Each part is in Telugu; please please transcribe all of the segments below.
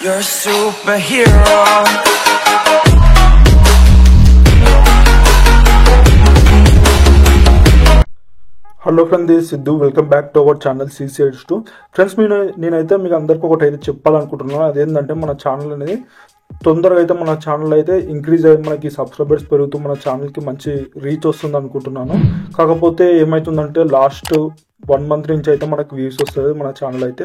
You're a superhero. Hello friends, this Siddhu. Welcome back to our channel CCH2. Friends, నేనైతే మీకు అందరికీ ఒకటి అయితే చెప్పాలనుకుంటున్నాను. అదేంటంటే మన ఛానల్ అనేది తొందరగా అయితే మన ఛానల్ అయితే ఇంక్రీజ్ అయ్యి మనకి సబ్స్క్రైబర్స్ పెరుగుతూ మన ఛానల్కి మంచి రీచ్ వస్తుంది అనుకుంటున్నాను. కాకపోతే ఏమవుతుందంటే లాస్ట్ 1 month నుంచి అయితే మనకు వ్యూస్ వస్తుంది, మన ఛానల్ అయితే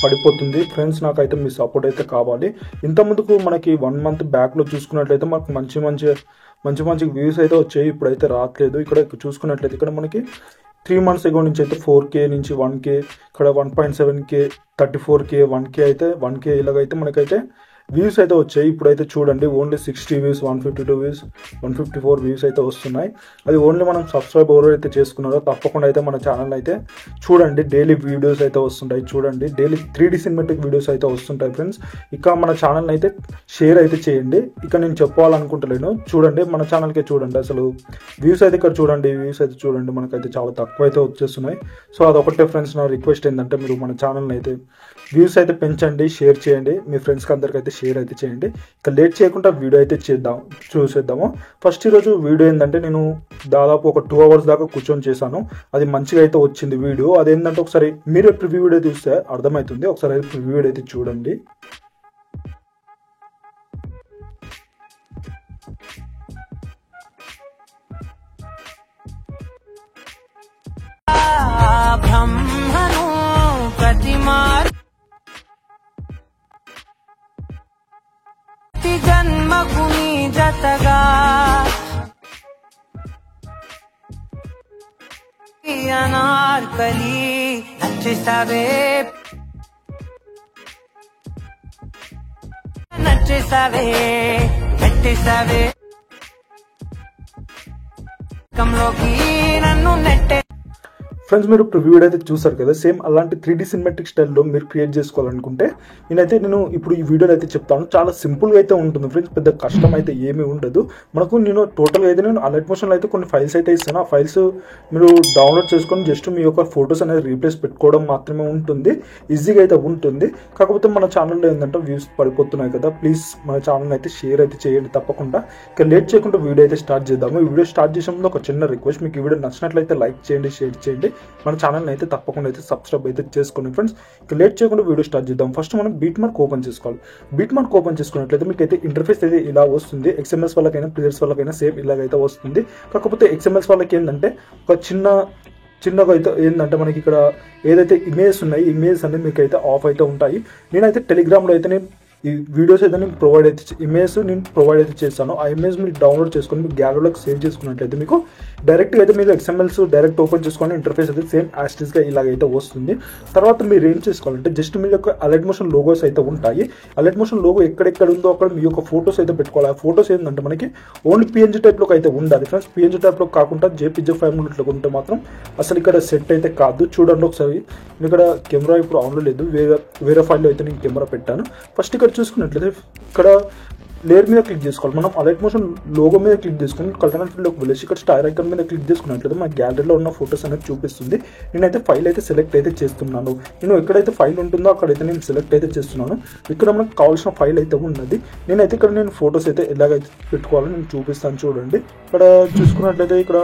పడిపోతుంది. ఫ్రెండ్స్, నాకైతే మీ సపోర్ట్ అయితే కావాలి. ఇంతకుముందుకు మనకి 1 month బ్యాక్లో చూసుకున్నట్లయితే మనకు మంచి వ్యూస్ అయితే వచ్చాయి. ఇప్పుడైతే రావట్లేదు. ఇక్కడ చూసుకున్నట్లయితే ఇక్కడ మనకి 3 months ago నుంచి అయితే 4K నుంచి 1K, ఇక్కడ 1.7K, 34K, 1K అయితే 1K ఇలాగైతే మనకైతే వ్యూస్ అయితే వచ్చాయి. ఇప్పుడైతే చూడండి ఓన్లీ 60 వ్యూస్, 152 వ్యూస్, 154 వ్యూస్ అయితే వస్తున్నాయి. అది ఓన్లీ మనం సబ్స్క్రైబ్ ఎవరైతే చేసుకున్నారో తప్పకుండా అయితే మన ఛానల్ అయితే చూడండి. డైలీ వీడియోస్ అయితే వస్తుంటాయి. చూడండి, డైలీ 3D సినిమాటిక్ వీడియోస్ అయితే వస్తుంటాయి. ఫ్రెండ్స్, ఇక మన ఛానల్ అయితే షేర్ అయితే చేయండి. ఇక నేను చెప్పాలనుకుంటలేను. చూడండి, మన ఛానల్కే చూడండి. అసలు వ్యూస్ అయితే ఇక్కడ చూడండి, వ్యూస్ అయితే చూడండి, మనకైతే చాలా తక్కువ అయితే వచ్చేస్తున్నాయి. సో అదొకటే ఫ్రెండ్స్, నా రిక్వెస్ట్ ఏంటంటే మీరు మన ఛానల్ని అయితే వ్యూస్ అయితే పెంచండి, షేర్ చేయండి, మీ ఫ్రెండ్స్కి అందరికీ అయితే షేర్ అయితే చేయండి. ఇక లేట్ చేయకుండా వీడియో అయితే చూసేద్దాము. ఫస్ట్ ఈరోజు వీడియో ఏంటంటే నేను దాదాపు ఒక 2 hours దాకా కూర్చొని చేశాను. అది మంచిగా అయితే వచ్చింది వీడియో. అదేంటంటే ఒకసారి మీరు ప్రివ్యూ వీడియో చూస్తే అర్థమవుతుంది. ఒకసారి ప్రివ్యూ వీడియో అయితే చూడండి. బ్రహ్మను ప్రతి జన్మకు నీ జతగా అనార్కలి నచ్చేసావే పెట్టేసావే కంలోకి నన్ను నెట్టే. ఫ్రెండ్స్, మీరు ప్రివ్యూ అయితే చూసారు కదా. సేమ్ అలాంటి 3D సినిమాటిక్ స్టైల్లో మీరు క్రియేట్ చేసుకోవాలనుకుంటే నేను ఇప్పుడు ఈ వీడియోలో అయితే చెప్తాను. చాలా సింపుల్గా అయితే ఉంటుంది ఫ్రెండ్స్, పెద్ద కష్టం అయితే ఏమీ ఉండదు. నేను టోటల్గా అయితే అలర్ట్ మోషన్లో అయితే కొన్ని ఫైల్స్ అయితే ఇస్తాను. ఆ ఫైల్స్ మీరు డౌన్లోడ్ చేసుకొని జస్ట్ మీ యొక్క ఫొటోస్ అనేది రీప్లేస్ పెట్టుకోవడం మాత్రమే ఉంటుంది. ఈజీగా అయితే ఉంటుంది. కాకపోతే మన ఛానల్లో ఏంటంటే వ్యూస్ పడిపోతున్నాయి కదా. ప్లీజ్ మన ఛానల్ అయితే షేర్ అయితే చేయండి తప్పకుండా. ఇక లేట్ చేయకుండా వీడియో అయితే స్టార్ట్ చేద్దాము. ఈ వీడియో స్టార్ట్ చేసే ముందు ఒక చిన్న రిక్వెస్ట్, మీకు ఈ వీడియో నచ్చినట్లయితే లైక్ చేయండి, షేర్ చేయండి, మన ఛానల్ని అయితే తప్పకుండా అయితే సబ్స్క్రైబ్ అయితే చేసుకోండి. ఫ్రెండ్స్, ఇక లేట్ చేయకుండా వీడియో స్టార్ట్ చేద్దాం. ఫస్ట్ మనం బీట్మార్క్ ఓపెన్ చేసుకోవాలి. బీట్మార్క్ ఓపెన్ చేసుకున్నట్లయితే మీకు అయితే ఇంటర్ఫేస్ అయితే ఇలా వస్తుంది. XML వాళ్ళకైనా ప్లేయర్స్ వాళ్ళకైనా సేమ్ ఇలాగైతే వస్తుంది. కాకపోతే XML వాళ్ళకి ఏంటంటే ఒక చిన్నగా అయితే ఏంటంటే మనకి ఇక్కడ ఏదైతే ఇమేజెస్ ఉన్నాయి, ఇమేజెస్ అనేది మీకు అయితే ఆఫ్ అయితే ఉంటాయి. నేనైతే టెలిగ్రామ్లో అయితే ఈ వీడియోస్ అయితే నేను ప్రొవైడ్ అయితే చేస్తాను. ఆ ఇమేజ్ మీరు డౌన్లోడ్ చేసుకొని మీ గ్యాలరీలోకి సేవ్ చేసుకున్నట్లయితే మీకు డైరెక్ట్గా అయితే మీరు XMLs డైరెక్ట్ ఓపెన్ చేసుకొని ఇంటర్ఫేస్ అయితే సేమ్ యాస్టిస్గా ఇలాగైతే వస్తుంది. తర్వాత మీరు ఏం చేసుకోవాలంటే జస్ట్ మీ యొక్క అలర్ట్ మోషన్ లోగోస్ అయితే ఉంటాయి. అలర్ట్ మోషన్ లోగో ఎక్కడెక్కడ ఉందో అక్కడ మీ యొక్క ఫొటోస్ అయితే పెట్టుకోవాలి. ఆ ఫొటోస్ ఏంటంటే మనకి ఓన్లీ PNG టైప్లోకి అయితే ఉండాలి. ఫ్రెండ్స్, PNG టైప్లో కాకుండా JPG ఫార్మాట్లో ఉంటే మాత్రం అసలు ఇక్కడ సెట్ అయితే కాదు. చూడండి ఒకసారి. ఇక్కడ కెమెరా ఇప్పుడు ఆన్లో లేదు, వేరే ఫైల్లో అయితే నేను కెమెరా పెట్టాను. ఫస్ట్ ఇక్కడ చూసుకున్నట్లయితే ఇక్కడ లేయర్ మీద క్లిక్ చేసుకోవాలి. మనం అలర్ట్ మోషన్ లోగో మీద క్లిక్ చేసుకుని కలర్ ఫీల్డ్లోకి వెళ్ళేసి ఇక్కడ స్టార్ ఐకాన్ మీద క్లిక్ చేసుకున్నట్లయితే మన గ్యాలరీలో ఉన్న ఫొటోస్ అనేది చూపిస్తుంది. నేనైతే ఫైల్ అయితే సెలెక్ట్ అయితే చేస్తున్నాను. నేను ఎక్కడైతే ఫైల్ ఉంటుందో అక్కడైతే నేను సెలెక్ట్ అయితే చేస్తున్నాను. ఇక్కడ మనకు కావాల్సిన ఫైల్ అయితే ఉన్నది. ఇక్కడ ఫొటోస్ అయితే ఎలాగైతే పెట్టుకోవాలో నేను చూపిస్తాను. చూడండి, ఇక్కడ చూసుకున్నట్లయితే ఇక్కడ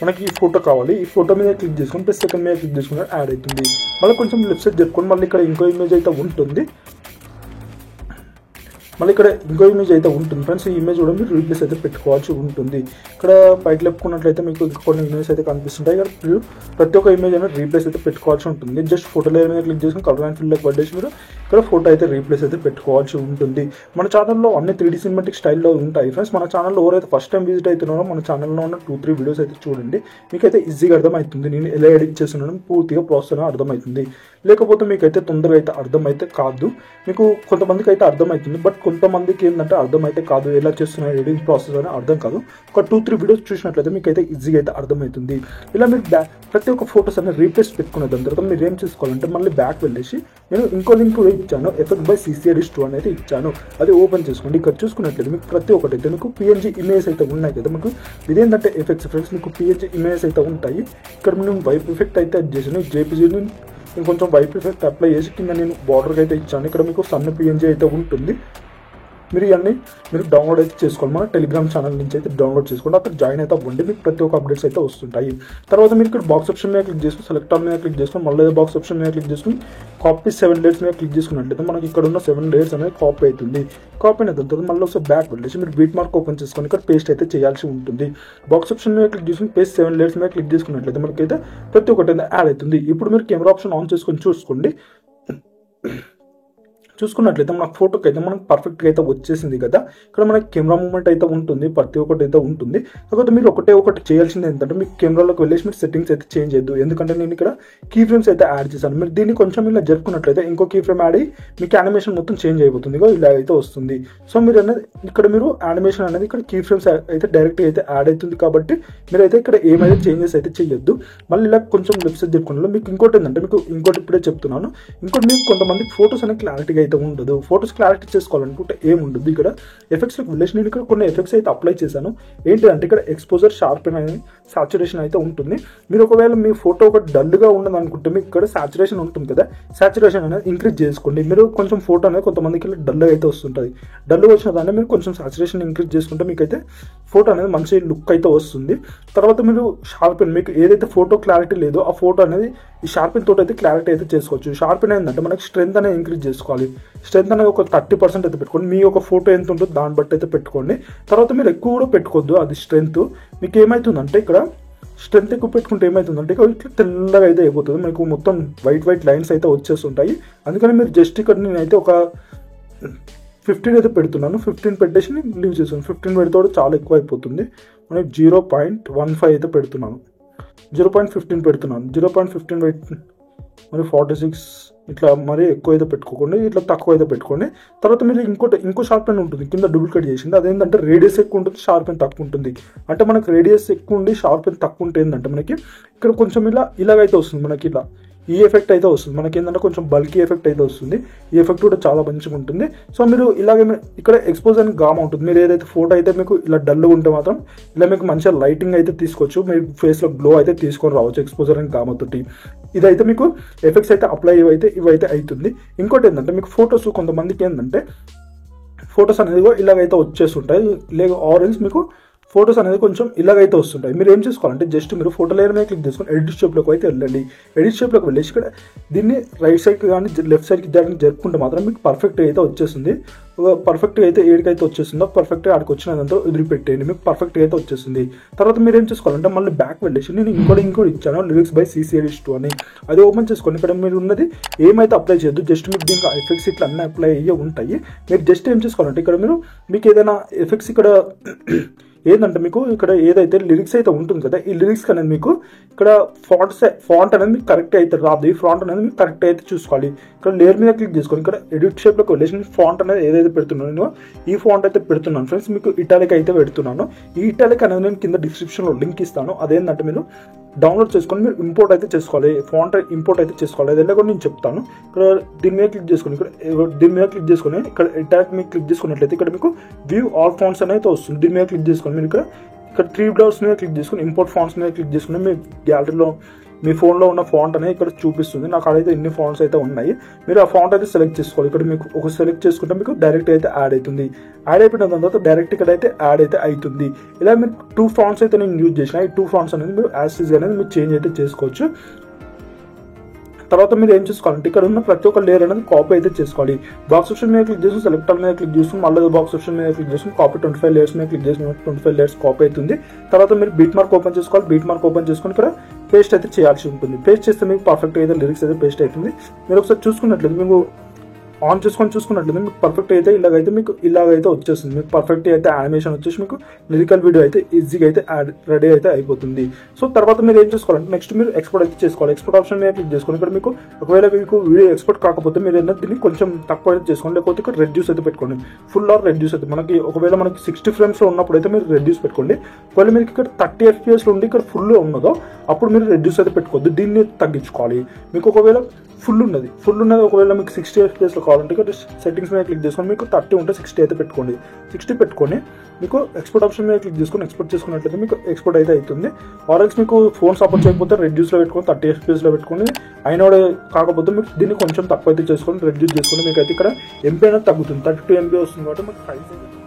మనకి ఈ ఫోటో కావాలి. ఈ ఫోటో మీద క్లిక్ చేసుకుని ప్లస్ సెకండ్ మీద క్లిక్ చేసుకుని యాడ్ అవుతుంది. మళ్ళీ కొంచెం లెఫ్ట్ సైడ్ చెప్పుకొని మళ్ళీ ఇక్కడ ఇంకో ఇమేజ్ అయితే ఉంటుంది. ఫ్రెండ్స్, ఈ ఇమేజ్ కూడా మీరు రీప్లేస్ అయితే పెట్టుకోవాల్సి ఉంటుంది. ఇక్కడ పైకి లేపుకున్నట్లయితే మీకు కొన్ని ఇమేజ్ అయితే కనిపిస్తుంటాయి. ఇక్కడ ప్రతి ఒక్క ఇమేజ్ అనేది రీప్లేస్ అయితే పెట్టుకోవాల్సి ఉంటుంది. జస్ట్ ఫోటో లేయర్ మీద క్లిక్ చేసుకుని కలర్ అండ్ ఫీల్డ్లోకి పడేసి మీరు ఇక్కడ ఫోటో అయితే రీప్లేస్ అయితే పెట్టుకోవాల్సి ఉంటుంది. మన ఛానల్లో అన్ని 3D సినిమాటిక్ స్టైల్లో ఉంటాయి. ఫ్రెండ్స్, మన ఛానల్లో ఎవరైతే ఫస్ట్ టైం విజిట్ అవుతున్నారో మన ఛానల్లో ఉన్న 2-3 వీడియోస్ అయితే చూడండి. మీకైతే ఈజీగా అర్థమవుతుంది. నేను ఎలా ఎడిట్ చేస్తున్నాను పూర్తిగా ప్రాసెస్ అర్థమవుతుంది. లేకపోతే మీకైతే తొందరగా అయితే అర్థమైతే కాదు. మీకు కొంతమందికి అయితే అర్థమవుతుంది, బట్ కొంతమందికి ఏంటంటే అర్థమైతే కాదు. ఎలా చేస్తున్నారు ఎడిటింగ్ ప్రాసెస్ అని అర్థం కాదు. ఒక 2-3 వీడియోస్ చూసినట్లయితే మీకైతే ఈజీగా అయితే అర్థమవుతుంది. ఇలా మీరు ప్రతి ఒక్క ఫొటోస్ అనేది రీప్లేస్ పెట్టుకున్న దాని తర్వాత మీరు ఏం చేసుకోవాలంటే మళ్ళీ బ్యాక్ వెళ్ళేసి నేను ఇంకో లింక్ కూడా ఇచ్చాను, ఎఫెక్ట్ బై CCH2 అనేది ఇచ్చాను. అది ఓపెన్ చేసుకోండి. ఇక్కడ చూసుకున్నట్లయితే మీకు ప్రతి ఒక్కటి అయితే మీకు PNG ఇమేజ్ అయితే ఉన్నాయి కదా. మీకు ఇదేంటంటే ఎఫెక్ట్స్ ఫ్రెండ్స్, మీకు PNG ఇమేజ్ అయితే ఉంటాయి. ఇక్కడ నేను వైప్ ఎఫెక్ట్ అయితే చేసాను. JPG ఇంకొంచెం వైట్ ఎఫెక్ట్ అప్లై చేసి కింద నేను బార్డర్కి అయితే ఇచ్చాను. ఇక్కడ మీకు సన్న పిఎన్జీ అయితే ఉంటుంది. మీరు ఇవన్నీ మీరు డౌన్లోడ్ అయితే చేసుకోవాలి. మన టెలిగ్రామ్ ఛానల్ నుంచి అయితే డౌన్లోడ్ చేసుకోండి. అక్కడ జాయిన్ అయితే అవ్వండి. మీకు ప్రతి ఒక్క అప్డేట్స్ అయితే వస్తుంటాయి. తర్వాత మీరు ఇక్కడ బాక్స్ ఆప్షన్ మీద క్లిక్ చేసుకుని సెలెక్ట్ ఆల్ మీద క్లిక్ చేసుకుని మళ్ళీ బాక్స్ ఆప్షన్ మీద క్లిక్ చేసుకుని కాపీ 7 లేయర్స్ మీద క్లిక్ చేసుకున్నట్లయితే మనకి ఇక్కడ ఉన్న 7 లేయర్స్ అనేది కాపీ అవుతుంది. కాపీ అయిన తర్వాత మళ్ళీ ఒకసారి బ్యాక్ వెళ్ళేసి మీరు బీట్ మార్క్ ఓపెన్ చేసుకొని ఇక్కడ పేస్ట్ అయితే చేయాల్సి ఉంటుంది. బాక్స్ ఆప్షన్ మీద క్లిక్ చేసుకుని పేస్ట్ 7 లేయర్స్ మీద క్లిక్ చేసుకున్నట్లయితే మనకైతే ప్రతి ఒక్కటి యాడ్ అవుతుంది. ఇప్పుడు మీరు కెమెరా ఆప్షన్ ఆన్ చేసుకొని చూసుకున్నట్లయితే మనకు ఫోటోకి అయితే మనకు పర్ఫెక్ట్గా అయితే వచ్చేసింది కదా. ఇక్కడ మనకి కెమెరా మూమెంట్ అయితే ఉంటుంది, ప్రతి ఒక్కటి అయితే ఉంటుంది. కాకపోతే మీరు ఒకటి చేయాల్సింది ఏంటంటే మీకు కెమెరాలోకి వెళ్ళేసి మీరు సెట్టింగ్స్ అయితే చేంజ్ చేయద్దు. ఎందుకంటే నేను ఇక్కడ కీ ఫ్రేమ్స్ అయితే యాడ్ చేశాను. మీరు దీన్ని కొంచెం ఇలా జరుపుకున్నట్లయితే ఇంకో కీ ఫ్రేమ్ యాడ్ అయ్యి మీకు యానిమేషన్ మొత్తం చేంజ్ అయిపోతుంది. ఇలా అయితే వస్తుంది. సో మీరు అనేది ఇక్కడ మీరు యానిమేషన్ అనేది ఇక్కడ కీ ఫ్రేమ్స్ అయితే డైరెక్ట్గా అయితే యాడ్ అవుతుంది. కాబట్టి మీరైతే ఇక్కడ ఏమైతే చేంజెస్ అయితే చేయొద్దు. మళ్ళీ ఇలా కొంచెం లెఫ్ట్ సైడ్ జరుపుకున్నాను. మీకు ఇంకోటి ఏంటంటే మీకు ఇంకోటి ఇప్పుడే చెప్తున్నాను. ఇంకోటి మీకు కొంతమంది ఫోటోస్ అనేది క్లారిటీగా అయితే ఉండదు. ఫోటోస్ క్లారిటీ చేసుకోవాలనుకుంటే ఏముండదు. ఇక్కడ ఎఫెక్ట్స్లోకి వెళ్ళేసి నేను ఇక్కడ కొన్ని ఎఫెక్ట్స్ అయితే అప్లై చేశాను. ఏంటంటే ఇక్కడ ఎక్స్పోజర్, షార్పెన్ అనేది సాచురేషన్ అయితే ఉంటుంది. మీరు ఒకవేళ మీ ఫోటో ఒక డల్గా ఉండదు అనుకుంటే మీకు ఇక్కడ సాచురేషన్ ఉంటుంది కదా, సాచురేషన్ అనేది ఇంక్రీజ్ చేసుకోండి. మీరు కొంచెం ఫోటో అనేది కొంతమందికి ఇలా డల్గా అయితే వస్తుంటుంది. డల్గా వచ్చిన దాన్ని మీరు కొంచెం సాచురేషన్ ఇంక్రీజ్ చేసుకుంటే మీకు అయితే ఫోటో అనేది మంచి లుక్ అయితే వస్తుంది. తర్వాత మీరు షార్పెన్, మీకు ఏదైతే ఫోటో క్లారిటీ లేదో ఆ ఫోటో అనేది ఈ షార్పెన్ తోటి అయితే క్లారిటీ అయితే చేసుకోవచ్చు. షార్పెన్ ఏంటంటే మనకి స్ట్రెంత్ అనేది ఇంక్రీజ్ చేసుకోవాలి. స్ట్రెంత్ అనేది ఒక 30% అయితే పెట్టుకోండి. మీ ఒక ఫోటో ఎంత ఉంటుందో దాన్ని బట్టి అయితే పెట్టుకోండి. తర్వాత మీరు ఎక్కువ కూడా పెట్టుకోవద్దు. అది స్ట్రెంత్ మీకు ఏమవుతుందంటే ఇక్కడ స్ట్రెంత్ ఎక్కువ పెట్టుకుంటే ఏమవుతుందంటే ఇట్లా తెల్లగా అయితే అయిపోతుంది. మీకు మొత్తం వైట్ లైన్స్ అయితే వచ్చేస్తుంటాయి. అందుకని మీరు జస్ట్ ఇక్కడ నేనైతే ఒక 15 అయితే పెడుతున్నాను. 15 పెట్టేసి లీవ్ చేస్తాను. 15 పెడితే కూడా చాలా ఎక్కువ అయిపోతుంది. మనకి 0.15 అయితే పెడుతున్నాను. 0.15 పెడుతున్నాను. 0.15 మరి 46 ఇట్లా మరీ ఎక్కువ అయితే పెట్టుకోకండి, ఇట్లా తక్కువ అయితే పెట్టుకోండి. తర్వాత మీరు ఇంకో షార్పెన్ ఉంటుంది కింద డూప్లికేట్ చేసింది. అదేంటంటే రేడియస్ ఎక్కువ ఉంటుంది, షార్పెన్ తక్కువ ఉంటుంది. అంటే మనకి రేడియస్ ఎక్కువ ఉండి షార్పెన్ తక్కువ ఉంటే ఏంటంటే మనకి ఇక్కడ కొంచెం ఇలాగైతే వస్తుంది. మనకి ఇలా ఈ ఎఫెక్ట్ అయితే వస్తుంది. మనకి ఏంటంటే కొంచెం బల్కీ ఎఫెక్ట్ అయితే వస్తుంది. ఈ ఎఫెక్ట్ కూడా చాలా మంచిగా ఉంటుంది. సో మీరు ఇలాగే ఇక్కడ ఎక్స్పోజ్ అని గామా ఉంటుంది. మీరు ఏదైతే ఫోటో అయితే మీకు ఇలా డల్గా ఉంటే మాత్రం ఇలా మీకు మంచిగా లైటింగ్ అయితే తీసుకోవచ్చు. మీరు ఫేస్లో గ్లో అయితే తీసుకొని రావచ్చు ఎక్స్పోజర్ అని గామా తోటి. ఇదైతే మీకు ఎఫెక్ట్స్ అయితే అప్లై ఇవైతే అవుతుంది. ఇంకోటి ఏంటంటే మీకు ఫొటోస్ కొంతమందికి ఏంటంటే ఫొటోస్ అనేది ఇలాగైతే వచ్చేస్తుంటాయి. లేక ఆరెంజ్ మీకు ఫొటోస్ అనేది కొంచెం ఇలాగైతే వస్తుంటాయి. మీరు ఏం చేసుకోవాలంటే జస్ట్ మీరు ఫోటో లేయర్ మీద క్లిక్ చేసుకొని ఎడిట్ షేప్లోకి అయితే వెళ్ళండి. ఎడిట్ షేప్లోకి వెళ్ళేసి ఇక్కడ దీన్ని రైట్ సైడ్కి కానీ లెఫ్ట్ సైడ్కి జరుపుకుంటే మాత్రం మీకు పర్ఫెక్ట్గా అయితే వచ్చేస్తుంది. పర్ఫెక్ట్గా అయితే ఏడికైతే వచ్చేస్తుందో పర్ఫెక్ట్గా ఆడికి వచ్చినంత వదిలిపెట్టేయండి. మీకు పర్ఫెక్ట్గా అయితే వచ్చేస్తుంది. తర్వాత మీరు ఏం చేసుకోవాలంటే మళ్ళీ బ్యాక్ వెళ్ళేసి నేను ఇంకోటి ఇచ్చాను లిరిక్స్ బై CCH2 అని. అది ఓపెన్ చేసుకోండి. ఇక్కడ మీరు ఉన్నది ఏమైతే అప్లై చేయొద్దు. జస్ట్ మీకు దీనికి ఎఫెక్ట్స్ ఇట్లా అన్నీ అప్లై అయ్యే ఉంటాయి. మీరు జస్ట్ ఏం చేసుకోవాలంటే ఇక్కడ మీకు ఏదైనా ఎఫెక్ట్స్ ఇక్కడ ఏంటంటే మీకు ఇక్కడ ఏదైతే లిరిక్స్ అయితే ఉంటుంది కదా, ఈ లిరిక్స్ అనేది మీకు ఇక్కడ ఫాంట్ అనేది మీకు కరెక్ట్ అయితే రాదు. ఈ ఫాంట్ అనేది మీకు కరెక్ట్ అయితే చూసుకోవాలి. ఇక్కడ లేయర్ మీద క్లిక్ చేసుకొని ఇక్కడ ఎడిట్ షేప్లోకి వెళ్ళేసి ఫాంట్ అనేది ఏదైతే పెడుతున్నాను ఈ ఫాంట్ అయితే పెడుతున్నాను ఫ్రెండ్స్. మీకు ఇటాలిక్ అయితే పెడుతున్నాను. ఈ ఇటాలిక్ అనేది నేను కింద డిస్క్రిప్షన్లో లింక్ ఇస్తాను. అదేంటంటే మీరు డౌన్లోడ్ చేసుకొని మీరు ఇంపోర్ట్ అయితే చేసుకోవాలి. ఫాంట్ ఇంపోర్ట్ అయితే చేసుకోవాలి. అది కూడా నేను చెప్తాను. ఇక్కడ దీని మీద క్లిక్ చేసుకొని ఇక్కడ ఇటాలిక్ మీద క్లిక్ చేసుకున్నట్లయితే ఇక్కడ మీకు వ్యూ ఆల్ ఫాంట్స్ అనేది వస్తుంది. దీని మీద క్లిక్ చేసుకొని మీరు ఇక్కడ 3 డాట్స్ మీద క్లిక్ చేసుకొని ఇంపోర్ట్ ఫాంట్స్ మీద క్లిక్ చేసుకుని మీ గ్యాలరీలో మీ ఫోన్లో ఉన్న ఫాంట్ అనేది ఇక్కడ చూపిస్తుంది. నాకు అదైతే ఇన్ని ఫాంట్స్ అయితే ఉన్నాయి. మీరు ఆ ఫాంట్ అయితే సెలెక్ట్ చేసుకోవాలి. ఇక్కడ మీకు ఒక సెలెక్ట్ చేసుకుంటే మీకు డైరెక్ట్ అయితే యాడ్ అవుతుంది. యాడ్ అయిపోయిన తర్వాత డైరెక్ట్ ఇక్కడ అయితే యాడ్ అయితే అవుతుంది. ఇలా మీరు 2 ఫాంట్స్ అయితే నేను యూజ్ చేసిన. ఈ 2 ఫాంట్స్ అనేది మీరు యాజ్ ఈజ్ అనేది మీరు చేంజ్ అయితే చేసుకోవచ్చు. తర్వాత మీరు ఏం చేసుకోవాలంటే ఇక్కడ ఉన్న ప్రతి ఒక్క లేయర్ అనేది కాపీ అయితే చేసుకోవాలి. బాక్స్ ఆప్షన్ మీద క్లిక్ చేసుకుని సెలెక్ట్ ఆల్ మీద క్లిక్ చేసుకుని మళ్ళీ బాక్స్ ఆప్షన్ మీద క్లిక్ చేసుకుని కాపీ 25 లేయర్స్ మీద క్లిక్ చేసిన 25 లేయర్స్ కాపీ అవుతుంది. తర్వాత మీరు బీట్ మార్క్ ఓపెన్ చేసుకోవాలి. బీట్ మార్క్ ఓపెన్ చేసుకుని ఇక్కడ పేస్ట్ అయితే చేయాల్సి ఉంటుంది. పేస్ట్ చేస్తే మీకు పర్ఫెక్ట్ అయితే లిరిక్స్ అయితే పేస్ట్ అవుతుంది. మీరు ఒకసారి చూసుకున్నట్లయితే మీకు ఆన్ చేసుకొని చూసుకున్నట్లయితే మీకు పర్ఫెక్ట్ అయితే ఇలాగైతే వచ్చేస్తుంది. మీకు పర్ఫెక్ట్ అయితే యానిమేషన్ వచ్చేసి మీకు లిరికల్ వీడియో అయితే ఈజీగా అయితే రెడీ అయితే అయిపోతుంది. సో తర్వాత మీరు ఏం చేసుకోవాలంటే నెక్స్ట్ మీరు ఎక్స్పోర్ట్ అయితే చేసుకోవాలి. ఎక్స్పోర్ట్ ఆప్షన్ మీద క్లిక్ చేసుకొని ఇక్కడ మీకు ఒకవేళ మీకు వీడియో ఎక్స్పోర్ట్ కాకపోతే మీరు ఏంటంటే దీన్ని కొంచెం తక్కువ అయితే చేసుకోండి. లేకపోతే ఇక్కడ రెడ్యూస్ అయితే పెట్టుకోండి. ఫుల్ ఆర్ రెడ్యూస్ అయితే ఒకవేళ మనకి 60 ఫ్రేమ్స్లో ఉన్నప్పుడు అయితే మీరు రెడ్యూస్ పెట్టుకోండి. ఒకవేళ మీకు ఇక్కడ 30 FPS ఉండి ఇక్కడ ఫుల్ ఉన్నదో అప్పుడు మీరు రెడ్యూస్ అయితే పెట్టుకోవద్దు. దీన్ని తగ్గించుకోవాలి. మీకు ఒకవేళ ఫుల్ ఉన్నది ఒకవేళ మీకు 60 FPS కావాలంటే ఇక్కడ సెట్టింగ్స్ మీద క్లిక్ చేసుకొని మీకు 30 ఉంటే 60 అయితే పెట్టుకోండి. 60 పెట్టుకొని మీకు ఎక్స్పోర్ట్ ఆప్షన్ మీద క్లిక్ చేసుకొని ఎక్స్పోర్ట్ చేసుకున్నట్లయితే మీకు ఎక్స్పోర్ట్ అయితే అవుతుంది. ఆర్ఎల్స్ మీకు ఫోన్ సపోర్ట్ చేయకపోతే రెడ్యూస్లో పెట్టుకొని 30 FPS పెట్టుకొని అయినా కాకపోతే మీకు దీన్ని కొంచెం తక్కువ అయితే చేసుకొని రెడ్యూస్ చేసుకొని మీకు అయితే ఇక్కడ ఎంపీ అనేది తగ్గుతుంది. 32 MB వస్తుంది కాబట్టి మీకు ప్రైస్ అయితే